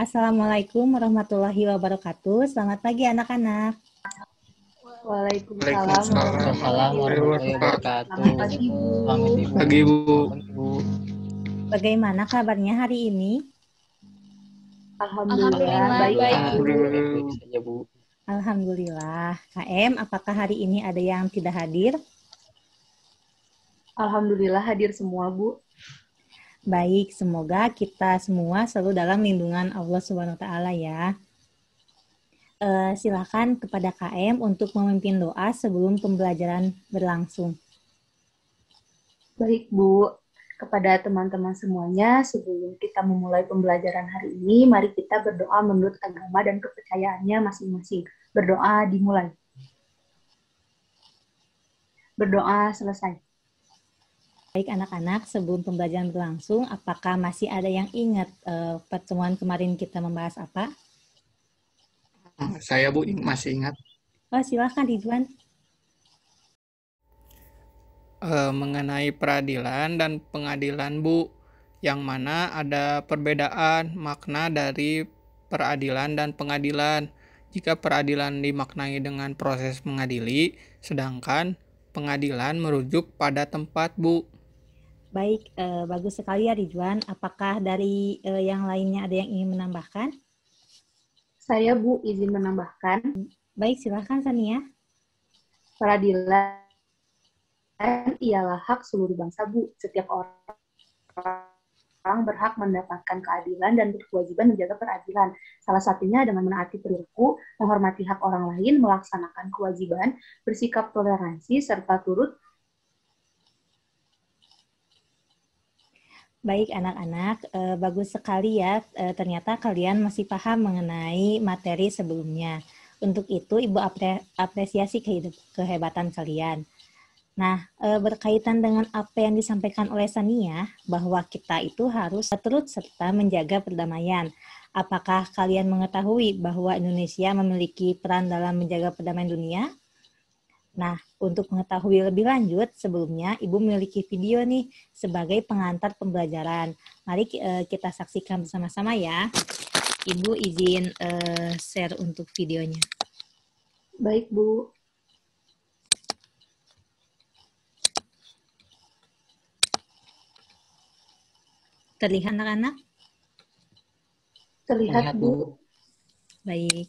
Assalamualaikum warahmatullahi wabarakatuh. Selamat pagi anak-anak. Waalaikumsalam warahmatullahi wabarakatuh. Selamat pagi, Bu. Pagi, Bu. Bagaimana kabarnya hari ini? Alhamdulillah baik, Bu. Alhamdulillah. KM, apakah hari ini ada yang tidak hadir? Alhamdulillah hadir semua, Bu. Baik, semoga kita semua selalu dalam lindungan Allah Subhanahu wa taala ya. Silakan kepada KM untuk memimpin doa sebelum pembelajaran berlangsung. Baik, Bu. Kepada teman-teman semuanya, sebelum kita memulai pembelajaran hari ini, mari kita berdoa menurut agama dan kepercayaannya masing-masing. Berdoa dimulai. Berdoa selesai. Baik anak-anak, sebelum pembelajaran berlangsung, apakah masih ada yang ingat pertemuan kemarin kita membahas apa? Saya, Bu, masih ingat. Oh, silakan Ridwan. Mengenai peradilan dan pengadilan, Bu, yang mana ada perbedaan makna dari peradilan dan pengadilan. Jika peradilan dimaknai dengan proses mengadili, sedangkan pengadilan merujuk pada tempat, Bu. Baik, bagus sekali ya Ridwan. Apakah dari yang lainnya ada yang ingin menambahkan? Saya, Bu, izin menambahkan. Baik, silakan Sania. Peradilan ialah hak seluruh bangsa, Bu. Setiap orang berhak mendapatkan keadilan dan berkewajiban menjaga peradilan. Salah satunya dengan menaati perilaku, menghormati hak orang lain, melaksanakan kewajiban, bersikap toleransi, serta turut. Baik anak-anak, bagus sekali ya, ternyata kalian masih paham mengenai materi sebelumnya. Untuk itu Ibu apresiasi kehebatan kalian. Nah, berkaitan dengan apa yang disampaikan oleh Sania, bahwa kita itu harus turut serta menjaga perdamaian. Apakah kalian mengetahui bahwa Indonesia memiliki peran dalam menjaga perdamaian dunia? Nah, untuk mengetahui lebih lanjut, sebelumnya Ibu memiliki video nih sebagai pengantar pembelajaran. Mari kita saksikan bersama-sama ya. Ibu izin share untuk videonya. Baik, Bu. Terlihat anak-anak? Terlihat, Bu. Baik.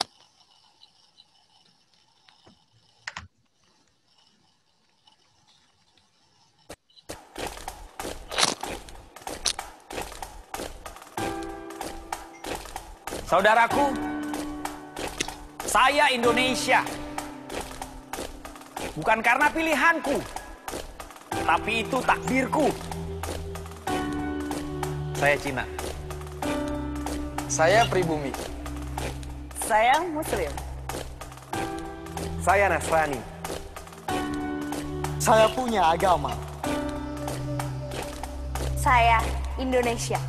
Saudaraku, saya Indonesia. Bukan karena pilihanku, tapi itu takdirku. Saya Cina. Saya pribumi. Saya Muslim. Saya Nasrani. Saya punya agama. Saya Indonesia.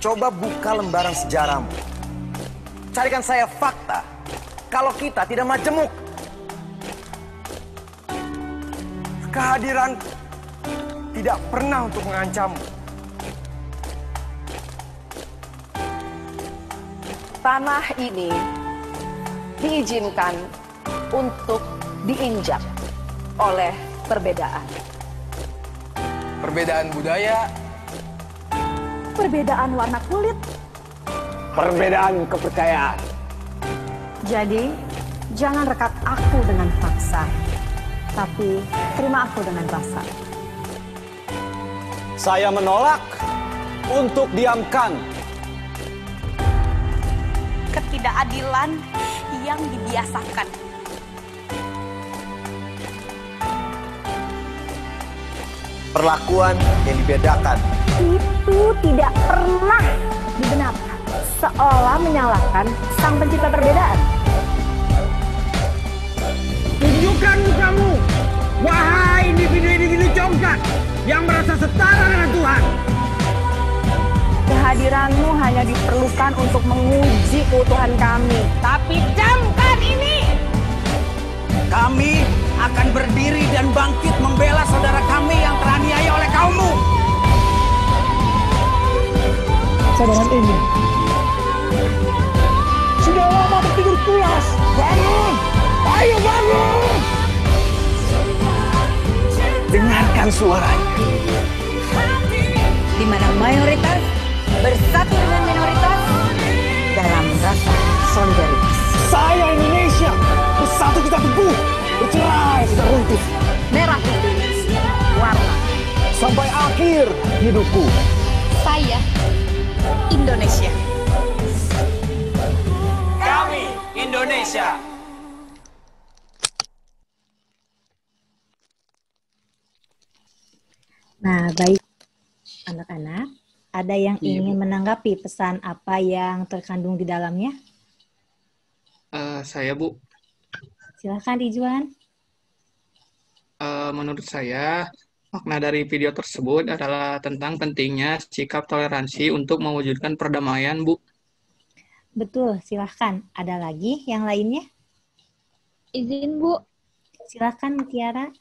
Coba buka lembaran sejarahmu. Carikan saya fakta kalau kita tidak majemuk. Kehadiran tidak pernah untuk mengancammu. Tanah ini diizinkan untuk diinjak oleh perbedaan. Perbedaan budaya, Perbedaan warna kulit. perbedaan kepercayaan. Jadi, jangan rekat aku dengan paksa, tapi terima aku dengan rasa. Saya menolak untuk diamkan. Ketidakadilan yang dibiasakan. Perlakuan yang dibedakan. Itu tidak pernah dibenarkan, seolah menyalahkan sang pencipta perbedaan. Tunjukkan mukamu, wahai individu-individu congkak yang merasa setara dengan Tuhan. Kehadiranmu hanya diperlukan untuk menguji keutuhan kami. Tapi camkan ini! Kami akan berdiri dan bangkit membela saudara kami yang teraniaya oleh kaummu. kesadaran ini. Sudah lama tertidur pulas. Bangun! Ayo bangun! Dengarkan suaranya. Di mana mayoritas bersatu dengan minoritas dalam rasa solidaritas. Saya Indonesia, bersatu kita teguh, bercerai kita runtuh. Merah putih, warna. Sampai akhir hidupku. Saya Indonesia. Kami Indonesia. Nah, baik anak-anak, ada yang ingin menanggapi pesan apa yang terkandung di dalamnya? Saya, Bu. Silakan Ridwan. Menurut saya, makna dari video tersebut adalah tentang pentingnya sikap toleransi untuk mewujudkan perdamaian, Bu. Betul, silahkan. Ada lagi yang lainnya? Izin, Bu. Silakan Mutiara.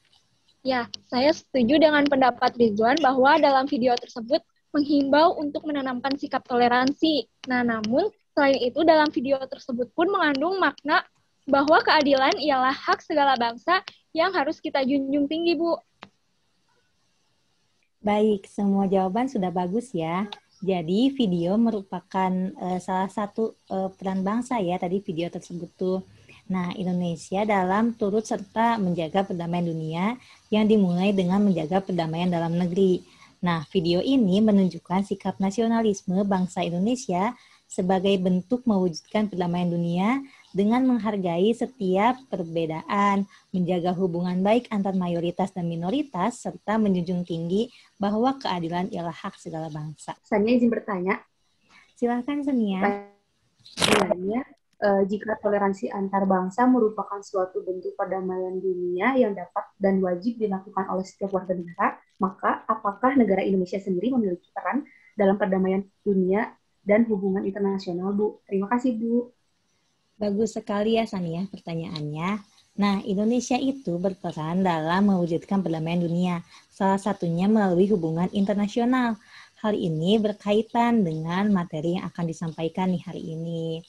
Ya, saya setuju dengan pendapat Ridwan bahwa dalam video tersebut menghimbau untuk menanamkan sikap toleransi. Nah, namun selain itu dalam video tersebut pun mengandung makna bahwa keadilan ialah hak segala bangsa yang harus kita junjung tinggi, Bu. Baik, semua jawaban sudah bagus ya. Jadi video merupakan salah satu peran bangsa ya tadi video tersebut tuh. Nah, Indonesia dalam turut serta menjaga perdamaian dunia yang dimulai dengan menjaga perdamaian dalam negeri. Nah, video ini menunjukkan sikap nasionalisme bangsa Indonesia sebagai bentuk mewujudkan perdamaian dunia dengan menghargai setiap perbedaan, menjaga hubungan baik antar mayoritas dan minoritas, serta menjunjung tinggi bahwa keadilan ialah hak segala bangsa. Sania izin bertanya. Silakan Sania. Jika toleransi antar bangsa merupakan suatu bentuk perdamaian dunia yang dapat dan wajib dilakukan oleh setiap warga negara, maka apakah negara Indonesia sendiri memiliki peran dalam perdamaian dunia dan hubungan internasional, Bu? Terima kasih, Bu. Bagus sekali ya, Sania, pertanyaannya. Nah, Indonesia itu berperan dalam mewujudkan perdamaian dunia, salah satunya melalui hubungan internasional. Hal ini berkaitan dengan materi yang akan disampaikan nih hari ini.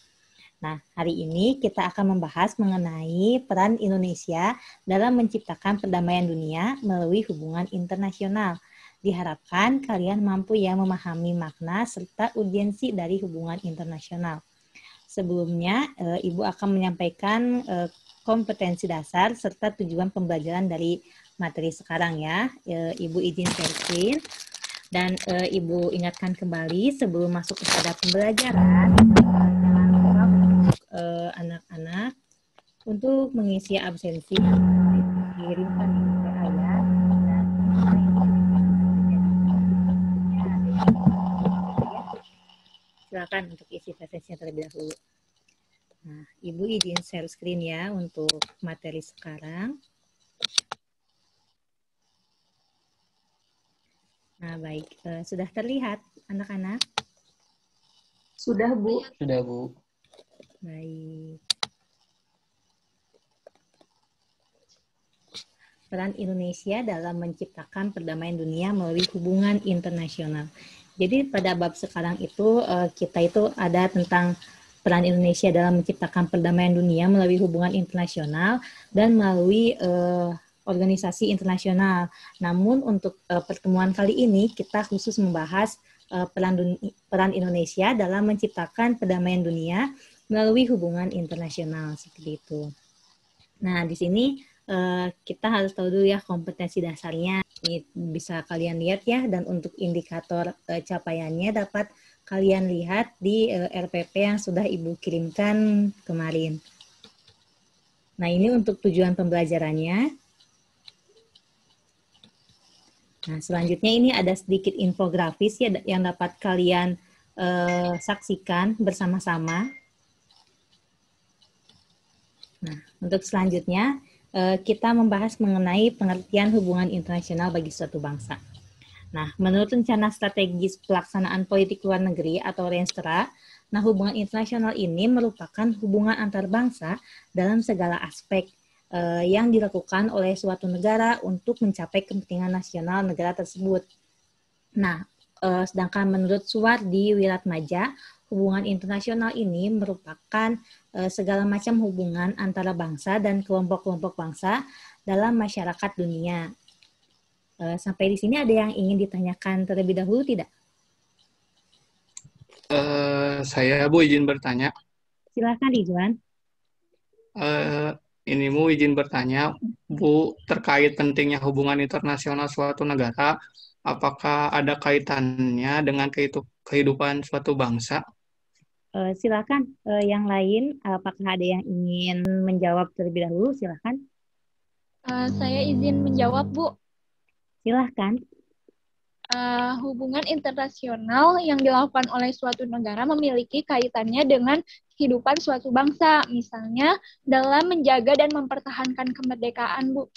Nah, hari ini kita akan membahas mengenai peran Indonesia dalam menciptakan perdamaian dunia melalui hubungan internasional. Diharapkan kalian mampu ya memahami makna serta urgensi dari hubungan internasional. Sebelumnya, Ibu akan menyampaikan kompetensi dasar serta tujuan pembelajaran dari materi sekarang ya. Ibu izin share screen. Dan Ibu ingatkan kembali sebelum masuk kepada pembelajaran, anak-anak untuk mengisi absensi dikirimkan di WA ya. Dan silakan untuk isi absensinya terlebih dahulu. Nah, Ibu izin share screen ya untuk materi sekarang. Nah, baik. Sudah terlihat anak-anak? Sudah, Bu. Sudah, Bu. Baik. Peran Indonesia dalam menciptakan perdamaian dunia melalui hubungan internasional. Jadi pada bab sekarang itu kita itu ada tentang peran Indonesia dalam menciptakan perdamaian dunia melalui hubungan internasional dan melalui organisasi internasional. Namun untuk pertemuan kali ini kita khusus membahas peran Indonesia dalam menciptakan perdamaian dunia melalui hubungan internasional seperti itu. Nah, di sini kita harus tahu dulu ya kompetensi dasarnya. Ini bisa kalian lihat ya, dan untuk indikator capaiannya dapat kalian lihat di RPP yang sudah Ibu kirimkan kemarin. Nah, ini untuk tujuan pembelajarannya. Nah, selanjutnya ini ada sedikit infografis ya yang dapat kalian saksikan bersama-sama. Nah, untuk selanjutnya kita membahas mengenai pengertian hubungan internasional bagi suatu bangsa. Nah, menurut rencana strategis pelaksanaan politik luar negeri atau Renstra, nah hubungan internasional ini merupakan hubungan antar bangsa dalam segala aspek yang dilakukan oleh suatu negara untuk mencapai kepentingan nasional negara tersebut. Nah, Sedangkan menurut Suwardi Wiratmaja, hubungan internasional ini merupakan segala macam hubungan antara bangsa dan kelompok-kelompok bangsa dalam masyarakat dunia. Sampai di sini ada yang ingin ditanyakan terlebih dahulu tidak? Saya Bu izin bertanya. Silakan Ridwan. Ini Bu izin bertanya, Bu, terkait pentingnya hubungan internasional suatu negara, apakah ada kaitannya dengan kehidupan suatu bangsa? Silakan yang lain, apakah ada yang ingin menjawab terlebih dahulu? Silakan. Saya izin menjawab, Bu. Silakan. Hubungan internasional yang dilakukan oleh suatu negara memiliki kaitannya dengan kehidupan suatu bangsa, misalnya dalam menjaga dan mempertahankan kemerdekaan, Bu.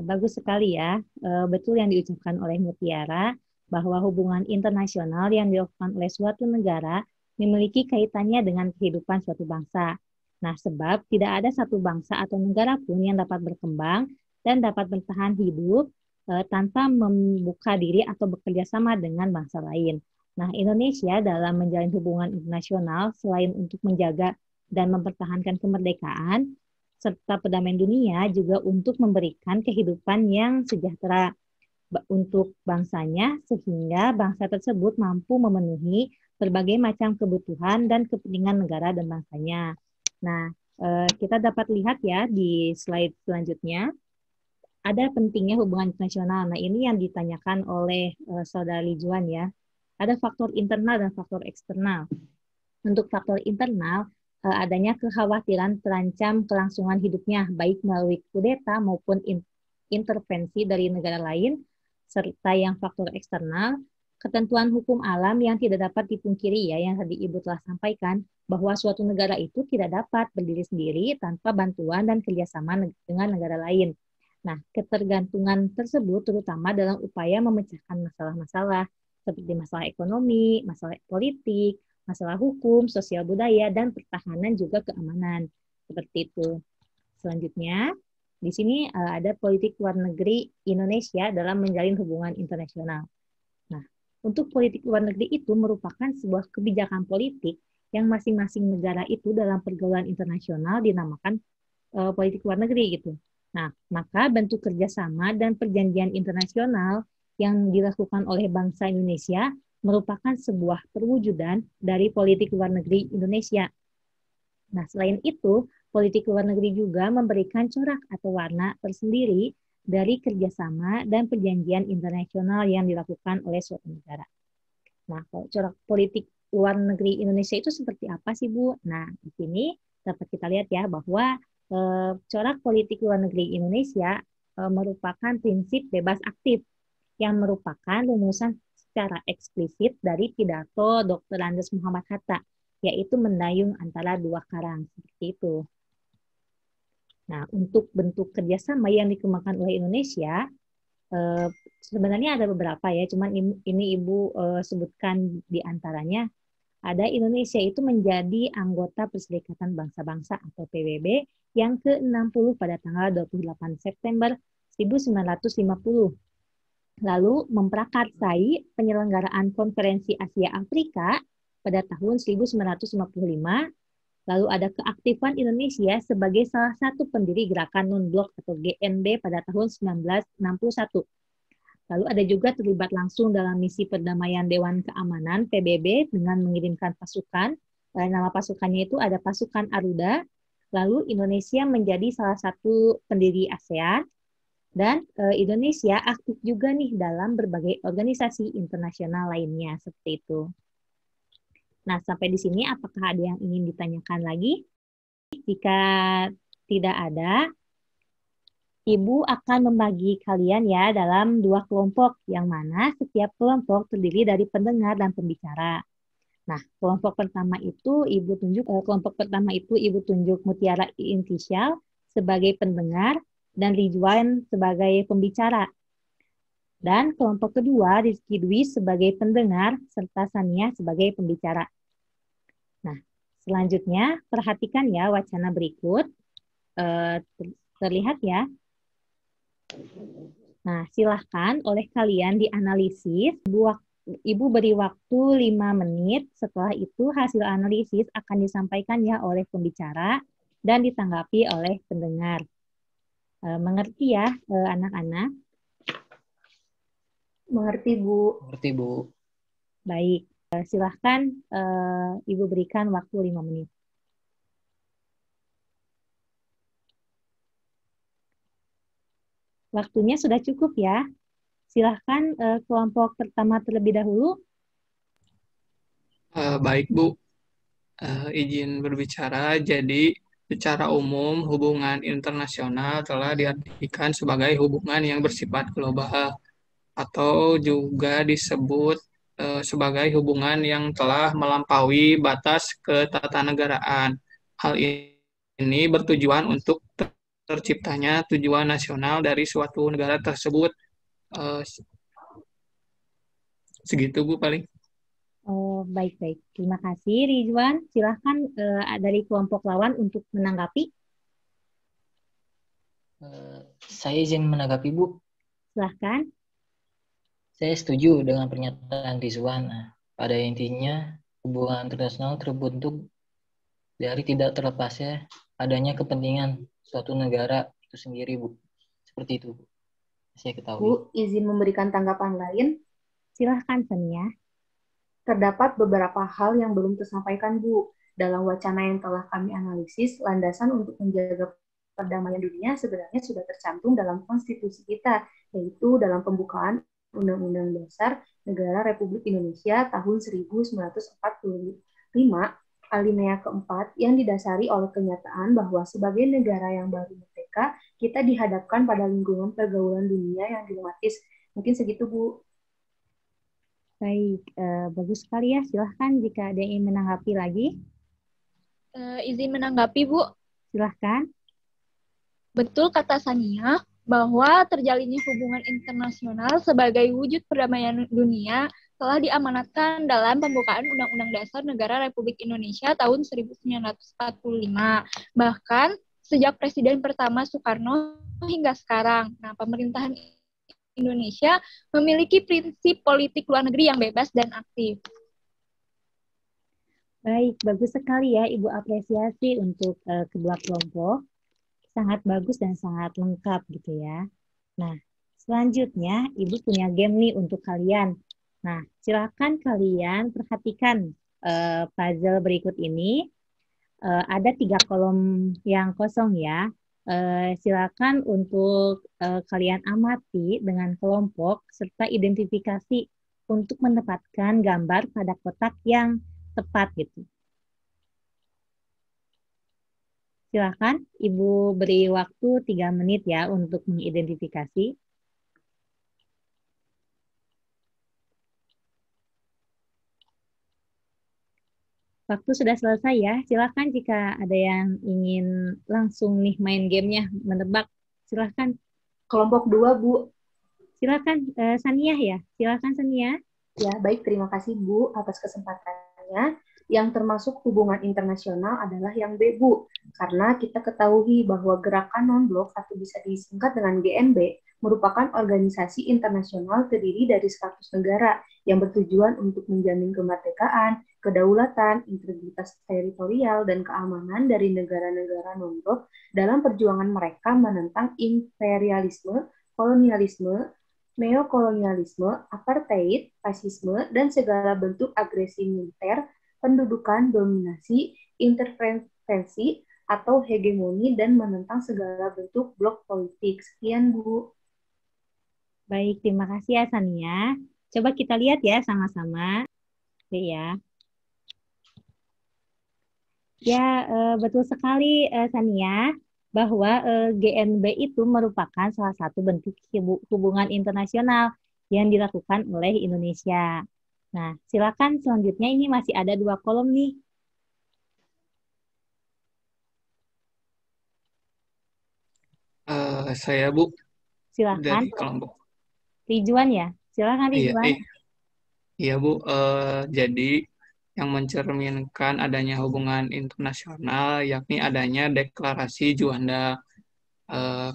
Bagus sekali ya, betul yang diucapkan oleh Mutiara, bahwa hubungan internasional yang dilakukan oleh suatu negara memiliki kaitannya dengan kehidupan suatu bangsa. Nah, sebab tidak ada satu bangsa atau negara pun yang dapat berkembang dan dapat bertahan hidup tanpa membuka diri atau bekerja sama dengan bangsa lain. Nah, Indonesia dalam menjalin hubungan internasional selain untuk menjaga dan mempertahankan kemerdekaan serta perdamaian dunia juga untuk memberikan kehidupan yang sejahtera untuk bangsanya sehingga bangsa tersebut mampu memenuhi berbagai macam kebutuhan dan kepentingan negara dan bangsanya. Nah, kita dapat lihat ya di slide selanjutnya, ada pentingnya hubungan internasional. Nah, ini yang ditanyakan oleh Saudara Lijuan ya. Ada faktor internal dan faktor eksternal. Untuk faktor internal, adanya kekhawatiran terancam kelangsungan hidupnya, baik melalui kudeta maupun intervensi dari negara lain, serta yang faktor eksternal, ketentuan hukum alam yang tidak dapat dipungkiri ya, yang tadi Ibu telah sampaikan, bahwa suatu negara itu tidak dapat berdiri sendiri tanpa bantuan dan kerjasama dengan negara lain. Nah, ketergantungan tersebut terutama dalam upaya memecahkan masalah-masalah seperti masalah ekonomi, masalah politik, masalah hukum, sosial budaya, dan pertahanan juga keamanan. Seperti itu. Selanjutnya, di sini ada politik luar negeri Indonesia dalam menjalin hubungan internasional. Nah, untuk politik luar negeri itu merupakan sebuah kebijakan politik yang masing-masing negara itu dalam pergaulan internasional dinamakan politik luar negeri gitu. Nah, maka bentuk kerjasama dan perjanjian internasional yang dilakukan oleh bangsa Indonesia merupakan sebuah perwujudan dari politik luar negeri Indonesia. Nah, selain itu, politik luar negeri juga memberikan corak atau warna tersendiri dari kerjasama dan perjanjian internasional yang dilakukan oleh suatu negara. Nah, corak politik luar negeri Indonesia itu seperti apa sih, Bu? Nah, di sini dapat kita lihat ya bahwa corak politik luar negeri Indonesia merupakan prinsip bebas aktif yang merupakan rumusan secara eksplisit dari pidato Dr. Andes Muhammad Hatta, yaitu mendayung antara dua karang, seperti itu. Nah, untuk bentuk kerjasama yang dikembangkan oleh Indonesia, sebenarnya ada beberapa ya, cuman ini Ibu sebutkan di antaranya. Ada Indonesia itu menjadi anggota Perserikatan Bangsa-Bangsa atau PBB yang ke-60 pada tanggal 28 September 1950. Lalu memprakarsai penyelenggaraan Konferensi Asia Afrika pada tahun 1955. Lalu ada keaktifan Indonesia sebagai salah satu pendiri Gerakan Non-Blok atau GNB pada tahun 1961. Lalu ada juga terlibat langsung dalam misi perdamaian Dewan Keamanan PBB dengan mengirimkan pasukan. Nama pasukannya itu ada pasukan Aruda. Lalu Indonesia menjadi salah satu pendiri ASEAN. Dan Indonesia aktif juga nih dalam berbagai organisasi internasional lainnya seperti itu. Nah, sampai di sini apakah ada yang ingin ditanyakan lagi? Jika tidak ada, Ibu akan membagi kalian ya dalam dua kelompok, yang mana setiap kelompok terdiri dari pendengar dan pembicara. Nah, kelompok pertama itu Ibu tunjuk Mutiara Intisyal sebagai pendengar dan Ridwan sebagai pembicara. Dan kelompok kedua Rizky Dwi sebagai pendengar serta Sania sebagai pembicara. Nah, selanjutnya perhatikan ya wacana berikut. Terlihat ya. Nah, silahkan oleh kalian dianalisis Ibu beri waktu 5 menit. Setelah itu hasil analisis akan disampaikan ya oleh pembicara dan ditanggapi oleh pendengar. Mengerti ya anak-anak? Mengerti, Bu. Mengerti, Bu. Baik, silahkan Ibu berikan waktu 5 menit. Waktunya sudah cukup ya. Silahkan kelompok pertama terlebih dahulu. Baik, Bu. Izin berbicara. Jadi, secara umum, hubungan internasional telah diartikan sebagai hubungan yang bersifat global atau juga disebut sebagai hubungan yang telah melampaui batas ketatanegaraan. Hal ini bertujuan untuk terciptanya tujuan nasional dari suatu negara tersebut. Segitu, Bu, paling. Oh, baik-baik. Terima kasih, Ridwan. Silahkan dari kelompok lawan untuk menanggapi. Saya izin menanggapi, Bu. Silahkan. Saya setuju dengan pernyataan Rizwan. Pada intinya, hubungan internasional terbentuk dari tidak terlepasnya adanya kepentingan suatu negara itu sendiri, Bu. Seperti itu, Bu. Saya ketahui. Bu, izin memberikan tanggapan lain. Silahkan, Sania. Terdapat beberapa hal yang belum tersampaikan, Bu. Dalam wacana yang telah kami analisis, landasan untuk menjaga perdamaian dunia sebenarnya sudah tercantum dalam konstitusi kita, yaitu dalam pembukaan Undang-Undang Dasar Negara Republik Indonesia tahun 1945, alinea keempat, yang didasari oleh kenyataan bahwa sebagai negara yang baru merdeka, kita dihadapkan pada lingkungan pergaulan dunia yang dilematis. Mungkin segitu, Bu. Baik, bagus sekali ya. Silahkan jika ada yang menanggapi lagi. Izin menanggapi, Bu. Silahkan. Betul kata Sania, bahwa terjalinnya hubungan internasional sebagai wujud perdamaian dunia telah diamanatkan dalam pembukaan Undang-Undang Dasar Negara Republik Indonesia tahun 1945. Bahkan sejak Presiden pertama Soekarno hingga sekarang. Nah, pemerintahan Indonesia memiliki prinsip politik luar negeri yang bebas dan aktif. Baik, bagus sekali ya Ibu apresiasi untuk kedua kelompok. Sangat bagus dan sangat lengkap gitu ya. Nah, selanjutnya Ibu punya game nih untuk kalian. Nah, silakan kalian perhatikan puzzle berikut ini. Ada 3 kolom yang kosong ya. Silakan untuk kalian amati dengan kelompok serta identifikasi untuk mendapatkan gambar pada kotak yang tepat gitu. Silakan, Ibu beri waktu 3 menit ya untuk mengidentifikasi. Waktu sudah selesai ya. Silakan jika ada yang ingin langsung nih main gamenya, menebak. Silakan. Kelompok 2, Bu. Silakan, Sania ya. Silakan, Sania. Ya, baik. Terima kasih, Bu, atas kesempatannya. Yang termasuk hubungan internasional adalah yang B, Bu. Karena kita ketahui bahwa gerakan non-blok atau bisa disingkat dengan GNB merupakan organisasi internasional terdiri dari 100 negara yang bertujuan untuk menjamin kemerdekaan, kedaulatan, integritas teritorial, dan keamanan dari negara-negara non-blok dalam perjuangan mereka menentang imperialisme, kolonialisme, neokolonialisme, apartheid, fasisme, dan segala bentuk agresi militer, pendudukan, dominasi, intervensi, atau hegemoni, dan menentang segala bentuk blok politik. Sekian, Bu. Baik, terima kasih ya, Sania. Coba kita lihat ya sama-sama. Oke ya. Ya, betul sekali, Sania, bahwa GNB itu merupakan salah satu bentuk hubungan internasional yang dilakukan oleh Indonesia. Nah, silakan selanjutnya ini masih ada 2 kolom nih. Saya, Bu. Silakan. Dari kelompok. Ridwan ya? Silakan Ridwan. Iya, Bu. Jadi yang mencerminkan adanya hubungan internasional yakni adanya deklarasi Juanda.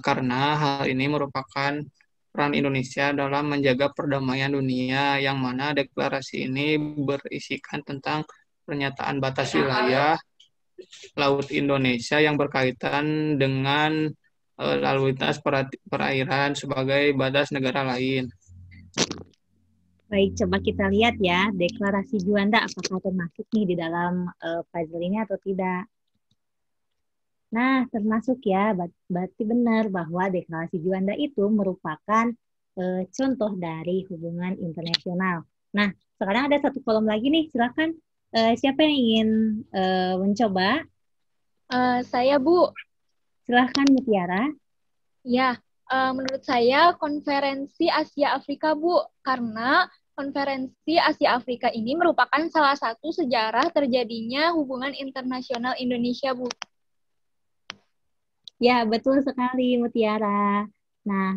Karena hal ini merupakan peran Indonesia dalam menjaga perdamaian dunia, yang mana deklarasi ini berisikan tentang pernyataan batas wilayah Laut Indonesia yang berkaitan dengan lalu lintas perairan sebagai batas negara lain. Baik, coba kita lihat ya, deklarasi Juanda apakah termasuk nih di dalam puzzle ini atau tidak. Nah, termasuk ya, berarti benar bahwa deklarasi Juanda itu merupakan contoh dari hubungan internasional. Nah, sekarang ada satu kolom lagi nih, silakan. Siapa yang ingin mencoba? Saya, Bu. Silahkan, Mutiara. Ya, menurut saya konferensi Asia Afrika, Bu. Karena konferensi Asia Afrika ini merupakan salah satu sejarah terjadinya hubungan internasional Indonesia, Bu. Ya, betul sekali, Mutiara. Nah,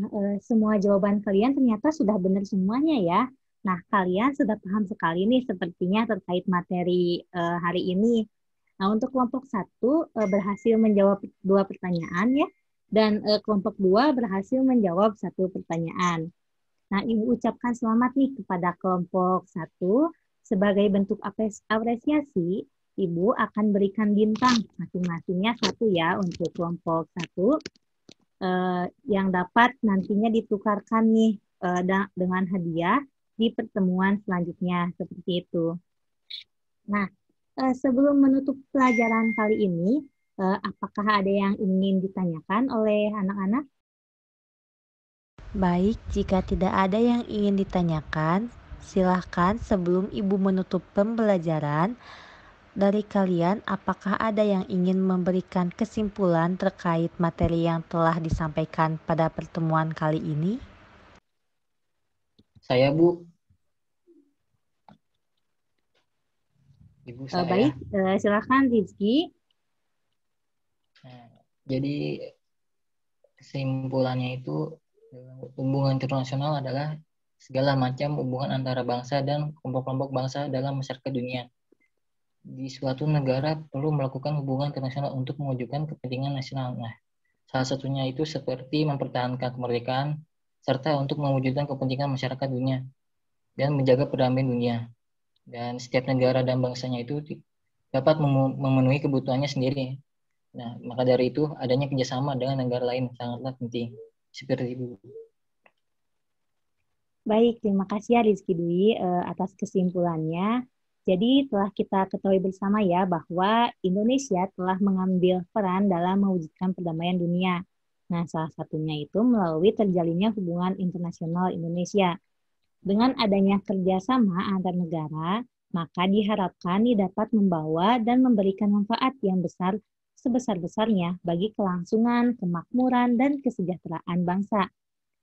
semua jawaban kalian ternyata sudah benar semuanya ya. Nah, kalian sudah paham sekali nih sepertinya terkait materi hari ini. Nah, untuk kelompok 1 berhasil menjawab 2 pertanyaan ya, dan kelompok 2 berhasil menjawab 1 pertanyaan. Nah, Ibu ucapkan selamat nih kepada kelompok 1. Sebagai bentuk apresiasi, Ibu akan berikan bintang masing-masingnya 1 ya untuk kelompok 1 yang dapat nantinya ditukarkan nih dengan hadiah di pertemuan selanjutnya seperti itu. Nah, sebelum menutup pelajaran kali ini, apakah ada yang ingin ditanyakan oleh anak-anak? Baik, jika tidak ada yang ingin ditanyakan, silahkan sebelum Ibu menutup pembelajaran, dari kalian apakah ada yang ingin memberikan kesimpulan terkait materi yang telah disampaikan pada pertemuan kali ini? Saya, Bu. Ibu saya. Baik, silakan Rizky. Nah, jadi kesimpulannya itu hubungan internasional adalah segala macam hubungan antara bangsa dan kelompok-kelompok bangsa dalam masyarakat dunia. Di suatu negara perlu melakukan hubungan internasional untuk mewujudkan kepentingan nasional. Nah, salah satunya itu seperti mempertahankan kemerdekaan serta untuk mewujudkan kepentingan masyarakat dunia dan menjaga perdamaian dunia. Dan setiap negara dan bangsanya itu dapat memenuhi kebutuhannya sendiri. Nah, maka dari itu adanya kerjasama dengan negara lain sangatlah penting. Seperti itu. Baik, terima kasih ya Rizky Dwi atas kesimpulannya. Jadi telah kita ketahui bersama ya bahwa Indonesia telah mengambil peran dalam mewujudkan perdamaian dunia. Nah, salah satunya itu melalui terjalinnya hubungan internasional Indonesia. Dengan adanya kerjasama antar negara, maka diharapkan dapat membawa dan memberikan manfaat yang besar sebesar-besarnya bagi kelangsungan, kemakmuran, dan kesejahteraan bangsa.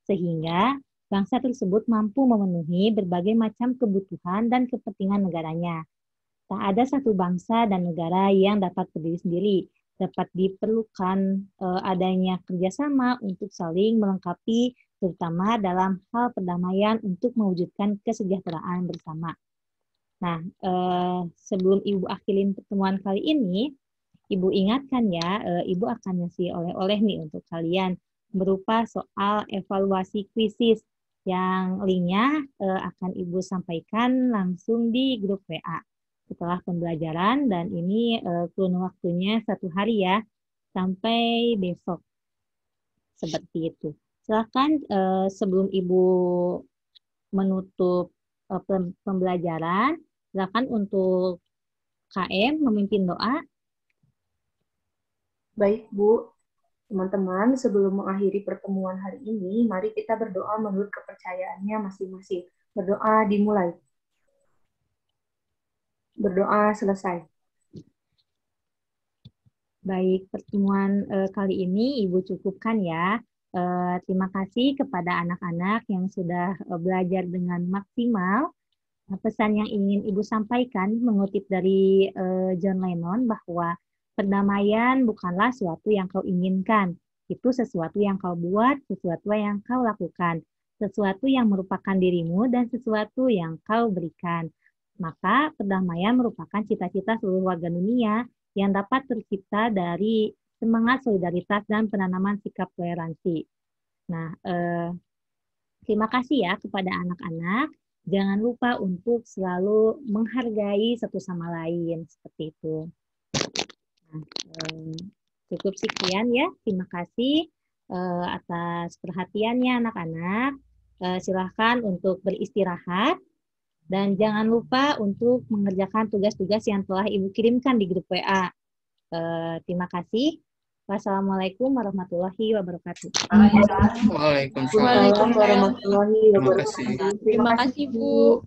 Sehingga bangsa tersebut mampu memenuhi berbagai macam kebutuhan dan kepentingan negaranya. Tak ada satu bangsa dan negara yang dapat berdiri sendiri. Dapat diperlukan adanya kerjasama untuk saling melengkapi, terutama dalam hal perdamaian untuk mewujudkan kesejahteraan bersama. Nah, sebelum Ibu akhirin pertemuan kali ini, Ibu ingatkan ya, Ibu akan ngasih oleh-oleh nih untuk kalian berupa soal evaluasi kuisis yang linknya akan Ibu sampaikan langsung di grup WA setelah pembelajaran, dan ini kurun waktunya 1 hari ya, sampai besok. Seperti itu. Silakan sebelum Ibu menutup pembelajaran, silakan untuk KM memimpin doa. Baik, Bu. Teman-teman, sebelum mengakhiri pertemuan hari ini, mari kita berdoa menurut kepercayaannya masing-masing. Berdoa dimulai. Berdoa selesai. Baik, pertemuan kali ini Ibu cukupkan ya. Terima kasih kepada anak-anak yang sudah belajar dengan maksimal. Pesan yang ingin Ibu sampaikan mengutip dari John Lennon bahwa perdamaian bukanlah sesuatu yang kau inginkan. Itu sesuatu yang kau buat, sesuatu yang kau lakukan. Sesuatu yang merupakan dirimu dan sesuatu yang kau berikan. Maka perdamaian merupakan cita-cita seluruh warga dunia yang dapat tercipta dari semangat solidaritas dan penanaman sikap toleransi. Nah, Terima kasih ya kepada anak-anak. Jangan lupa untuk selalu menghargai satu sama lain seperti itu. Nah, cukup sekian ya. Terima kasih atas perhatiannya anak-anak. Silahkan untuk beristirahat. Dan jangan lupa untuk mengerjakan tugas-tugas yang telah Ibu kirimkan di grup WA. Terima kasih. Wassalamualaikum warahmatullahi wabarakatuh. Waalaikumsalam. Waalaikumsalam warahmatullahi wabarakatuh. Terima kasih, Bu.